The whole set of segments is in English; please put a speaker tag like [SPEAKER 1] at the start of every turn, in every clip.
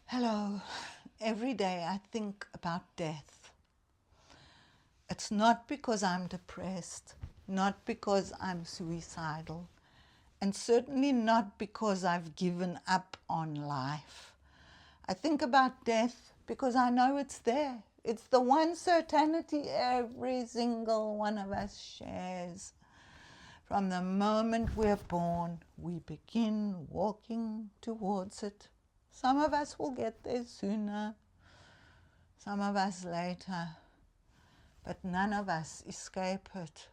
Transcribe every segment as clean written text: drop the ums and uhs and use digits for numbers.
[SPEAKER 1] Hello. Every day I think about death. It's not because I'm depressed, not because I'm suicidal, and certainly not because I've given up on life. I think about death because I know it's there. It's the one certainty every single one of us shares. From the moment we're born, we begin walking towards it. Some of us will get there sooner, some of us later, but none of us escape it.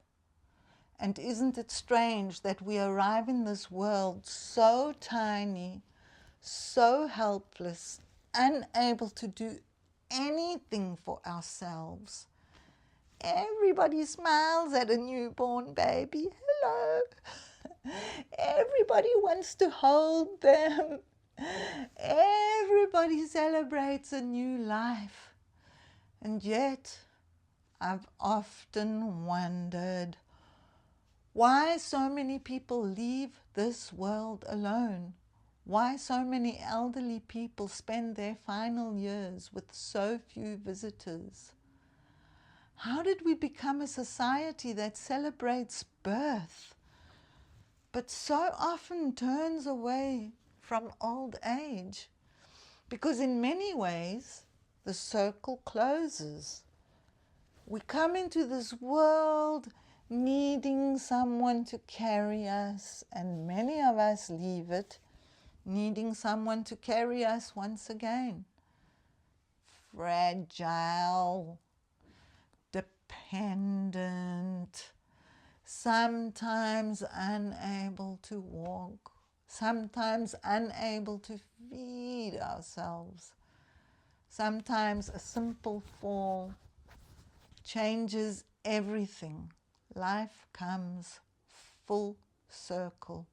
[SPEAKER 1] And isn't it strange that we arrive in this world so tiny, so helpless, unable to do anything for ourselves? Everybody smiles at a newborn baby. Hello. Everybody wants to hold them. Everybody celebrates a new life. And yet, I've often wondered why so many people leave this world alone. Why so many elderly people spend their final years with so few visitors. How did we become a society that celebrates birth, but so often turns away from old age? Because in many ways, the circle closes. We come into this world needing someone to carry us, and many of us leave it needing someone to carry us once again. Fragile, dependent, sometimes unable to walk, sometimes unable to feed ourselves. Sometimes a simple fall changes everything. Life comes full circle.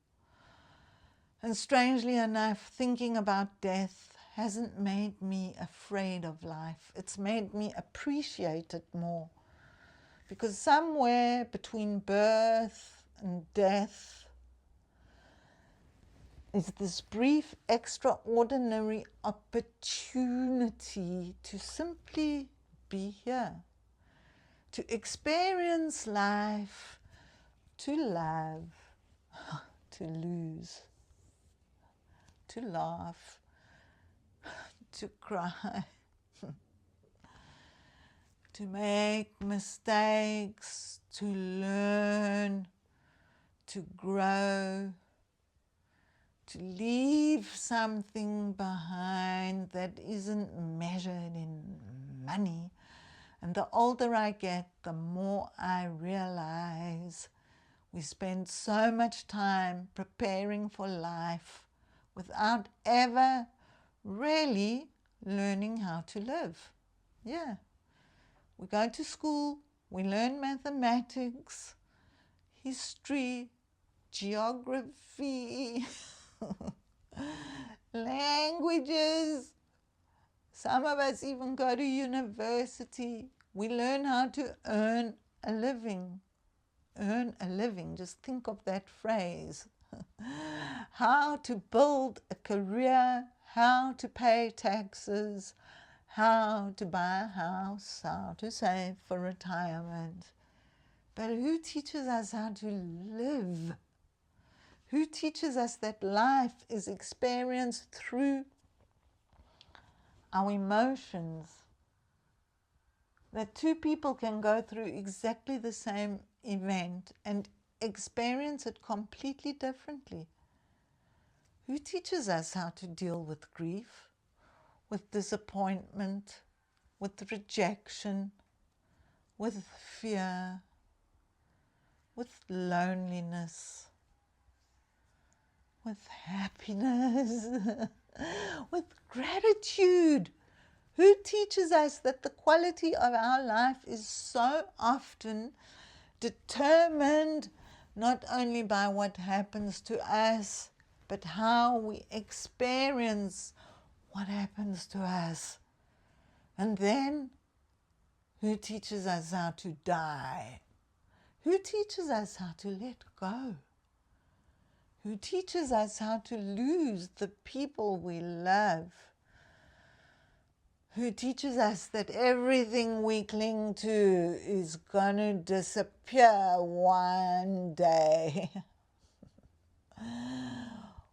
[SPEAKER 1] And strangely enough, thinking about death hasn't made me afraid of life. It's made me appreciate it more. Because somewhere between birth and death is this brief, extraordinary opportunity to simply be here, to experience life, to love, to lose, to laugh, to cry, to make mistakes, to learn, to grow, to leave something behind that isn't measured in money. And the older I get, the more I realize we spend so much time preparing for life without ever really learning how to live. Yeah. We go to school, we learn mathematics, history, geography, languages. Some of us even go to university. We learn how to earn a living. Earn a living, just think of that phrase. How to build a career, how to pay taxes, how to buy a house, how to save for retirement. But who teaches us how to live? Who teaches us that life is experienced through our emotions? That two people can go through exactly the same event and experience it completely differently. Who teaches us how to deal with grief, with disappointment, with rejection, with fear, with loneliness, with happiness, with gratitude? Who teaches us that the quality of our life is so often determined not only by what happens to us, but how we experience what happens to us? And then, who teaches us how to die? Who teaches us how to let go? Who teaches us how to lose the people we love? who teaches us that everything we cling to is going to disappear one day.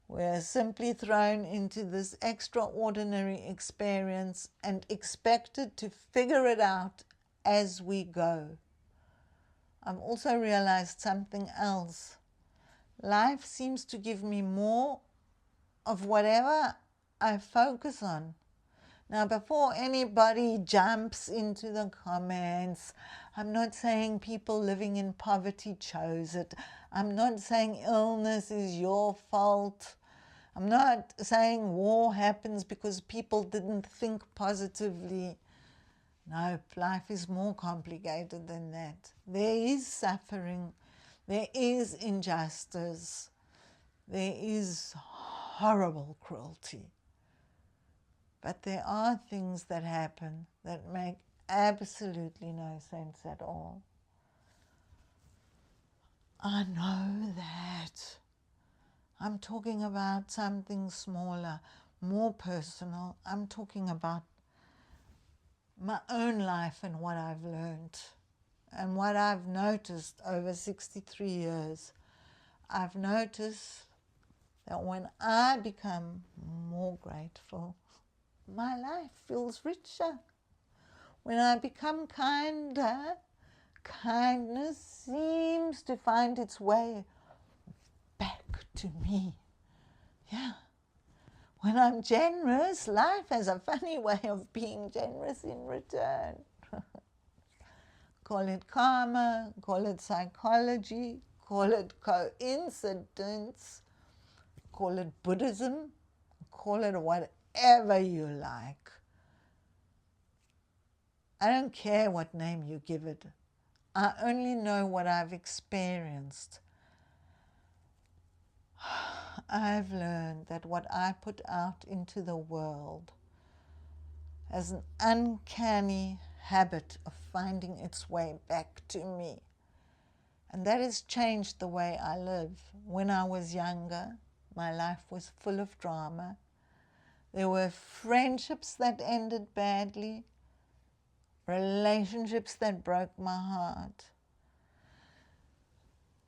[SPEAKER 1] We're simply thrown into this extraordinary experience and expected to figure it out as we go. I've also realized something else. Life seems to give me more of whatever I focus on. Now, before anybody jumps into the comments, I'm not saying people living in poverty chose it. I'm not saying illness is your fault. I'm not saying war happens because people didn't think positively. No, life is more complicated than that. There is suffering. There is injustice. There is horrible cruelty. But there are things that happen that make absolutely no sense at all. I know that. I'm talking about something smaller, more personal. I'm talking about my own life and what I've learned and what I've noticed over 63 years. I've noticed that when I become more grateful, my life feels richer. When I become kinder, kindness seems to find its way back to me. Yeah. When I'm generous, life has a funny way of being generous in return. Call it karma, call it psychology, call it coincidence, call it Buddhism, call it whatever you like. I don't care what name you give it. I only know what I've experienced. I've learned that what I put out into the world has an uncanny habit of finding its way back to me. And that has changed the way I live. When I was younger, my life was full of drama. There were friendships that ended badly, relationships that broke my heart,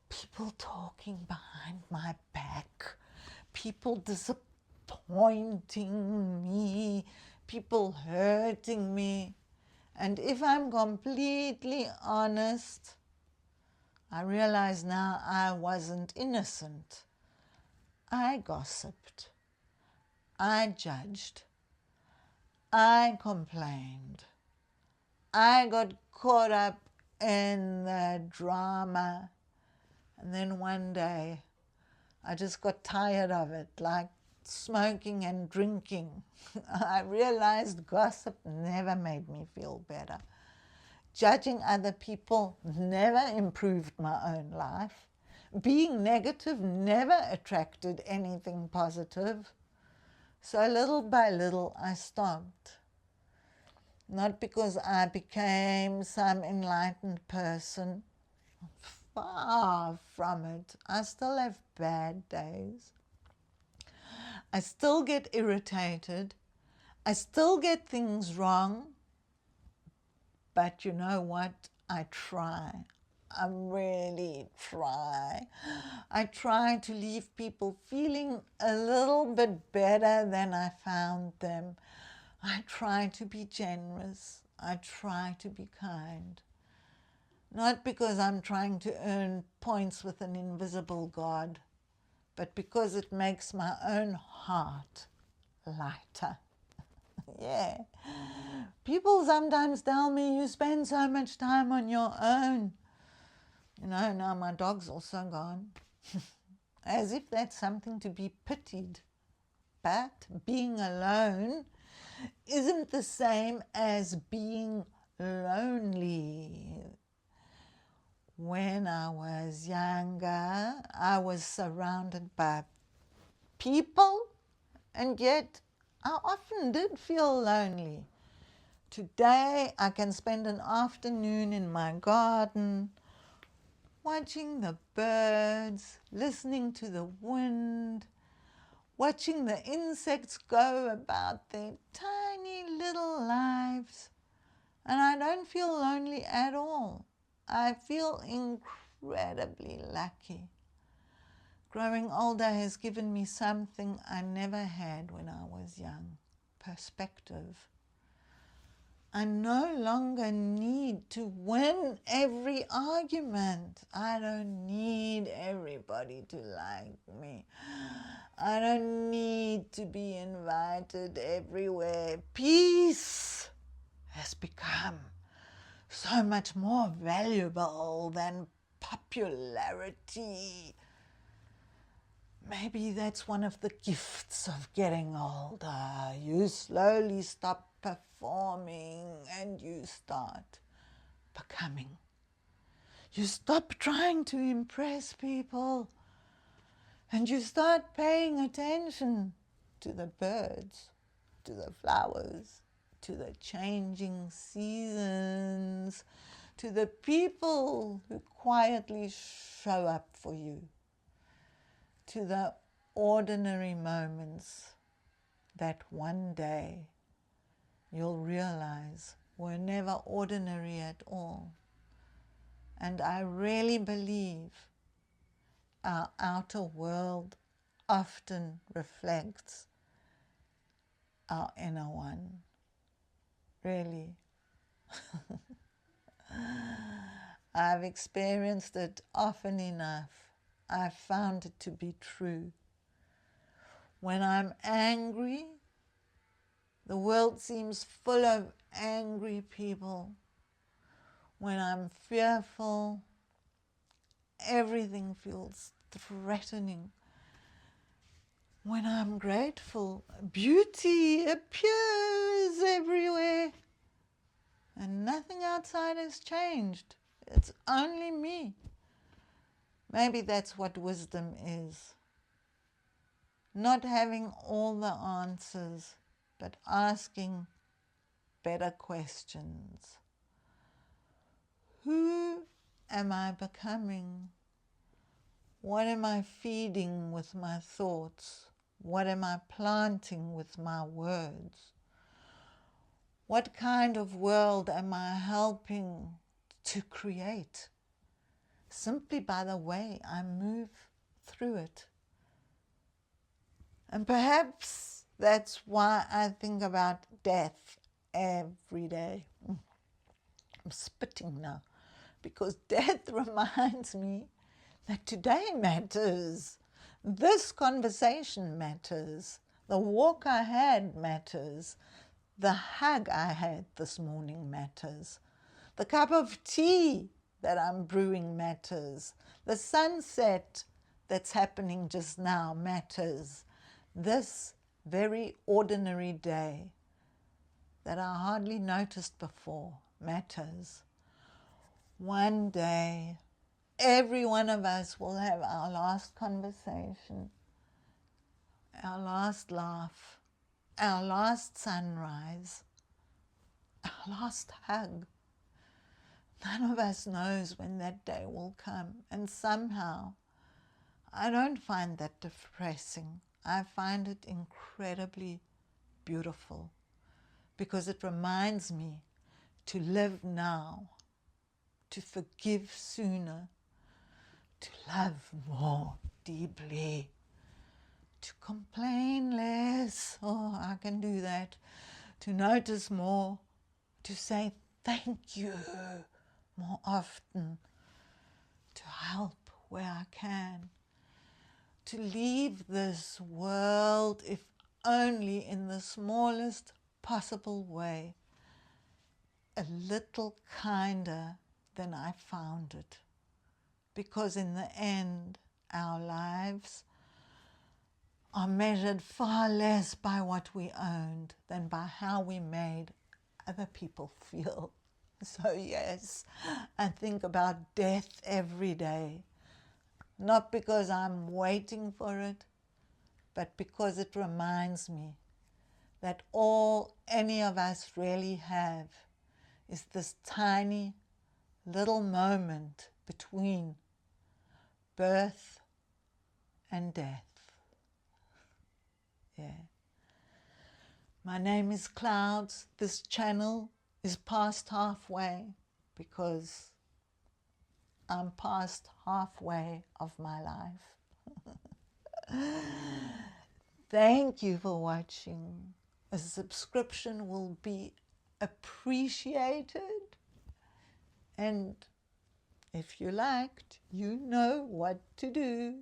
[SPEAKER 1] people talking behind my back, people disappointing me, people hurting me. And if I'm completely honest, I realize now I wasn't innocent. I gossiped. I judged. I complained. I got caught up in the drama. And then one day, I just got tired of it, like smoking and drinking. I realized gossip never made me feel better. Judging other people never improved my own life. Being negative never attracted anything positive. So little by little, I stopped. Not because I became some enlightened person. Far from it. I still have bad days. I still get irritated. I still get things wrong. But you know what? I try. I really try. I try to leave people feeling a little bit better than I found them. I try to be generous. I try to be kind. Not because I'm trying to earn points with an invisible God, but because it makes my own heart lighter. Yeah. People sometimes tell me, you spend so much time on your own. You know, now my dog's also gone. As if that's something to be pitied. But being alone isn't the same as being lonely. When I was younger, I was surrounded by people, and yet I often did feel lonely. Today, I can spend an afternoon in my garden, watching the birds, listening to the wind, watching the insects go about their tiny little lives. And I don't feel lonely at all. I feel incredibly lucky. Growing older has given me something I never had when I was young: perspective. I no longer need to win every argument. I don't need everybody to like me. I don't need to be invited everywhere. Peace has become so much more valuable than popularity. Maybe that's one of the gifts of getting older. You slowly stop performing and you start becoming. You stop trying to impress people and you start paying attention to the birds, to the flowers, to the changing seasons, to the people who quietly show up for you, to the ordinary moments that one day you'll realize were never ordinary at all. And I really believe our outer world often reflects our inner one. Really. I've experienced it often enough. I've found it to be true. When I'm angry, the world seems full of angry people. When I'm fearful, everything feels threatening. When I'm grateful, beauty appears everywhere. And nothing outside has changed. It's only me. Maybe that's what wisdom is. Not having all the answers, but asking better questions. Who am I becoming? What am I feeding with my thoughts? What am I planting with my words? What kind of world am I helping to create simply by the way I move through it? And perhaps that's why I think about death every day. I'm spitting now, because death reminds me that today matters. This conversation matters. The walk I had matters. The hug I had this morning matters. The cup of tea that I'm brewing matters. The sunset that's happening just now matters. This very ordinary day that I hardly noticed before matters. One day, every one of us will have our last conversation, our last laugh, our last sunrise, our last hug. None of us knows when that day will come, and somehow I don't find that depressing. I find it incredibly beautiful, because it reminds me to live now, to forgive sooner, to love more deeply, to complain less. Oh, I can do that. To notice more, to say thank you more often, to help where I can, to leave this world, if only in the smallest possible way, a little kinder than I found it. Because in the end, our lives are measured far less by what we owned than by how we made other people feel. So yes, I think about death every day, not because I'm waiting for it, but because it reminds me that all any of us really have is this tiny little moment between birth and death. Yeah. My name is Clouds. This channel is past halfway because I'm past halfway of my life. Thank you for watching. A subscription will be appreciated. And if you liked, you know what to do.